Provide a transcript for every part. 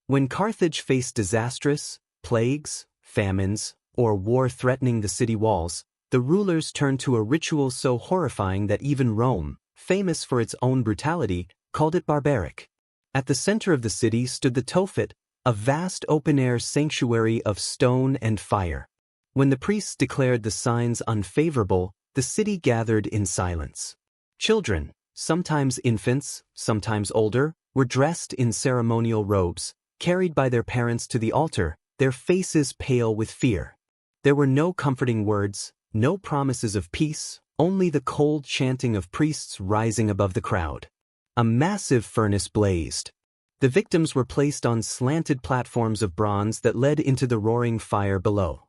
When Carthage faced disastrous plagues, famines, or war threatening the city walls, the rulers turned to a ritual so horrifying that even Rome, famous for its own brutality, called it barbaric. At the center of the city stood the Tophet, a vast open-air sanctuary of stone and fire. When the priests declared the signs unfavorable, the city gathered in silence. Children, sometimes infants, sometimes older, were dressed in ceremonial robes, carried by their parents to the altar, their faces pale with fear. There were no comforting words, no promises of peace, only the cold chanting of priests rising above the crowd. A massive furnace blazed. The victims were placed on slanted platforms of bronze that led into the roaring fire below.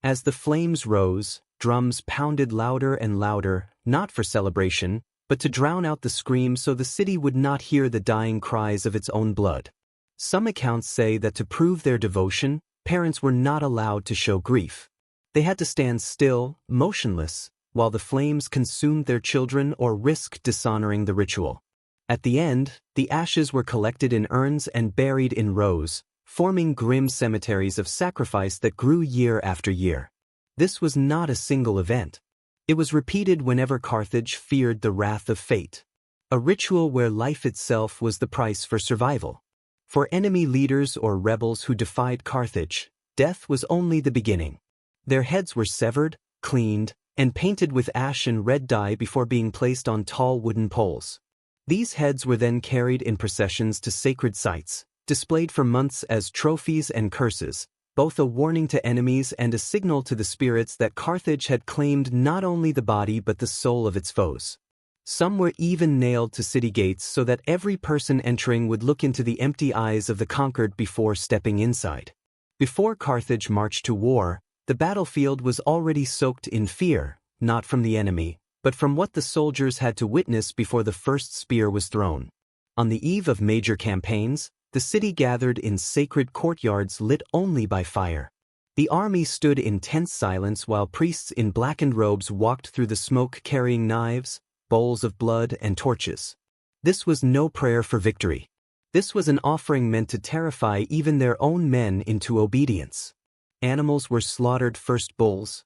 As the flames rose, drums pounded louder and louder, not for celebration, but to drown out the screams so the city would not hear the dying cries of its own blood. Some accounts say that to prove their devotion, parents were not allowed to show grief. They had to stand still, motionless, while the flames consumed their children or risked dishonoring the ritual. At the end, the ashes were collected in urns and buried in rows, forming grim cemeteries of sacrifice that grew year after year. This was not a single event. It was repeated whenever Carthage feared the wrath of fate. A ritual where life itself was the price for survival. For enemy leaders or rebels who defied Carthage, death was only the beginning. Their heads were severed, cleaned, and painted with ash and red dye before being placed on tall wooden poles. These heads were then carried in processions to sacred sites, displayed for months as trophies and curses, both a warning to enemies and a signal to the spirits that Carthage had claimed not only the body but the soul of its foes. Some were even nailed to city gates so that every person entering would look into the empty eyes of the conquered before stepping inside. Before Carthage marched to war, the battlefield was already soaked in fear, not from the enemy, but from what the soldiers had to witness before the first spear was thrown. On the eve of major campaigns, the city gathered in sacred courtyards lit only by fire. The army stood in tense silence while priests in blackened robes walked through the smoke carrying knives, bowls of blood, and torches. This was no prayer for victory. This was an offering meant to terrify even their own men into obedience. Animals were slaughtered, first bulls,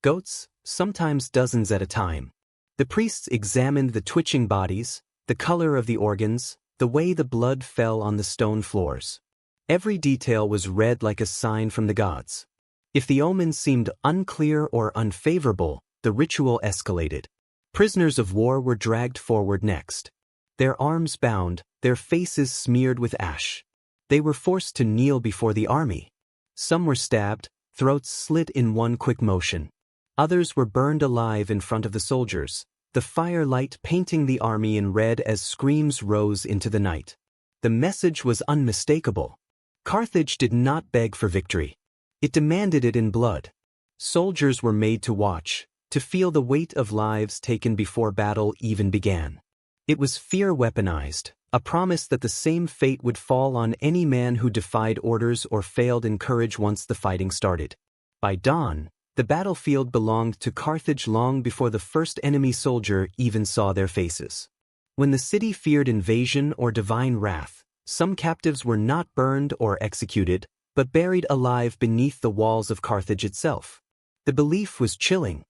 goats, sometimes dozens at a time. The priests examined the twitching bodies, the color of the organs, the way the blood fell on the stone floors. Every detail was read like a sign from the gods. If the omens seemed unclear or unfavorable, the ritual escalated. Prisoners of war were dragged forward next. Their arms bound, their faces smeared with ash. They were forced to kneel before the army. Some were stabbed, throats slit in one quick motion. Others were burned alive in front of the soldiers, the firelight painting the army in red as screams rose into the night. The message was unmistakable. Carthage did not beg for victory. It demanded it in blood. Soldiers were made to watch, to feel the weight of lives taken before battle even began. It was fear weaponized, a promise that the same fate would fall on any man who defied orders or failed in courage once the fighting started. By dawn, the battlefield belonged to Carthage long before the first enemy soldier even saw their faces. When the city feared invasion or divine wrath, some captives were not burned or executed, but buried alive beneath the walls of Carthage itself. The belief was chilling.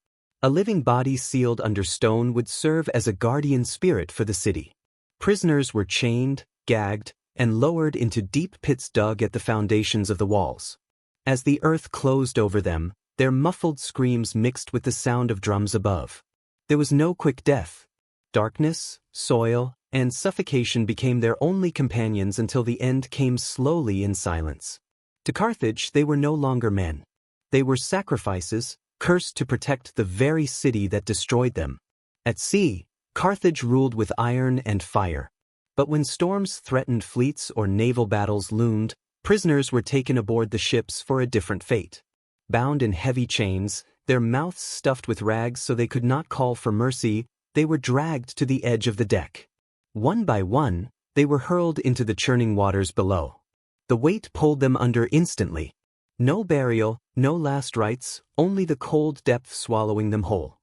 A living body sealed under stone would serve as a guardian spirit for the city. Prisoners were chained, gagged, and lowered into deep pits dug at the foundations of the walls. As the earth closed over them, their muffled screams mixed with the sound of drums above. There was no quick death. Darkness, soil, and suffocation became their only companions until the end came slowly in silence. To Carthage, they were no longer men. They were sacrifices, cursed to protect the very city that destroyed them. At sea, Carthage ruled with iron and fire. But when storms threatened fleets or naval battles loomed, prisoners were taken aboard the ships for a different fate. Bound in heavy chains, their mouths stuffed with rags so they could not call for mercy, they were dragged to the edge of the deck. One by one, they were hurled into the churning waters below. The weight pulled them under instantly. No burial, no last rites, only the cold depth swallowing them whole.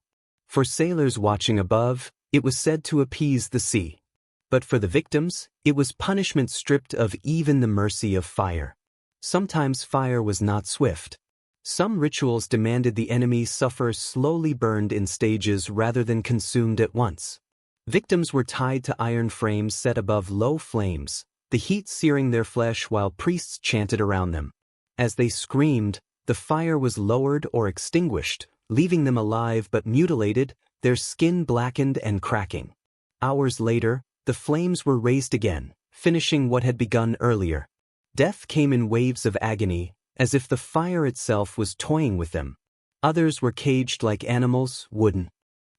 For sailors watching above, it was said to appease the sea. But for the victims, it was punishment stripped of even the mercy of fire. Sometimes fire was not swift. Some rituals demanded the enemy suffer slowly burned in stages rather than consumed at once. Victims were tied to iron frames set above low flames, the heat searing their flesh while priests chanted around them. As they screamed, the fire was lowered or extinguished, leaving them alive but mutilated, their skin blackened and cracking. Hours later, the flames were raised again, finishing what had begun earlier. Death came in waves of agony, as if the fire itself was toying with them. Others were caged like animals, wooden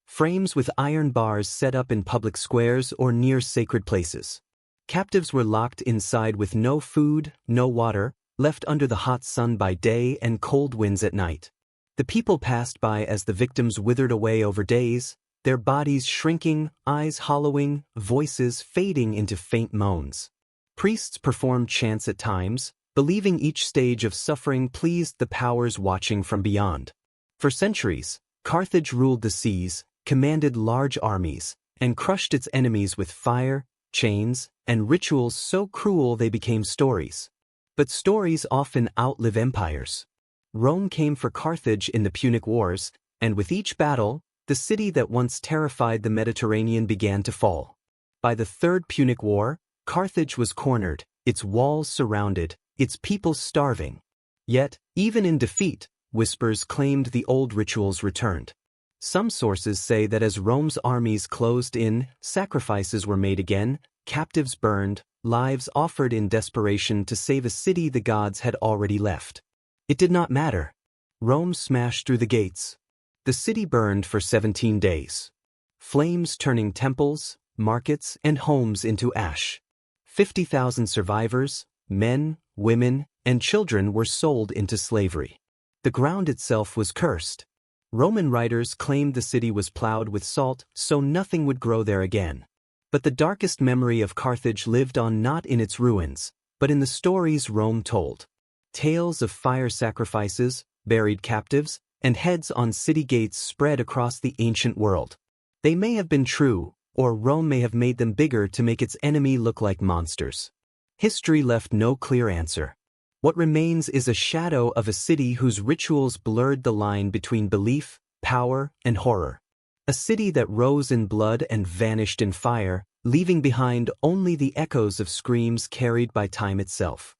frames with iron bars set up in public squares or near sacred places. Captives were locked inside with no food, no water, left under the hot sun by day and cold winds at night. The people passed by as the victims withered away over days, their bodies shrinking, eyes hollowing, voices fading into faint moans. Priests performed chants at times, believing each stage of suffering pleased the powers watching from beyond. For centuries, Carthage ruled the seas, commanded large armies, and crushed its enemies with fire, chains, and rituals so cruel they became stories. But stories often outlive empires. Rome came for Carthage in the Punic Wars, and with each battle, the city that once terrified the Mediterranean began to fall. By the Third Punic War, Carthage was cornered, its walls surrounded, its people starving. Yet, even in defeat, whispers claimed the old rituals returned. Some sources say that as Rome's armies closed in, sacrifices were made again, captives burned, lives offered in desperation to save a city the gods had already left. It did not matter. Rome smashed through the gates. The city burned for 17 days. Flames turning temples, markets, and homes into ash. 50,000 survivors, men, women, and children were sold into slavery. The ground itself was cursed. Roman writers claimed the city was plowed with salt so nothing would grow there again. But the darkest memory of Carthage lived on not in its ruins, but in the stories Rome told. Tales of fire sacrifices, buried captives, and heads on city gates spread across the ancient world. They may have been true, or Rome may have made them bigger to make its enemy look like monsters. History left no clear answer. What remains is a shadow of a city whose rituals blurred the line between belief, power, and horror. A city that rose in blood and vanished in fire, leaving behind only the echoes of screams carried by time itself.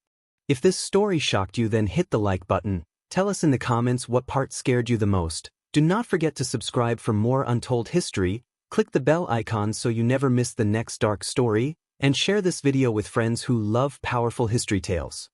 If this story shocked you, then hit the like button. Tell us in the comments what part scared you the most. Do not forget to subscribe for more untold history, click the bell icon so you never miss the next dark story, and share this video with friends who love powerful history tales.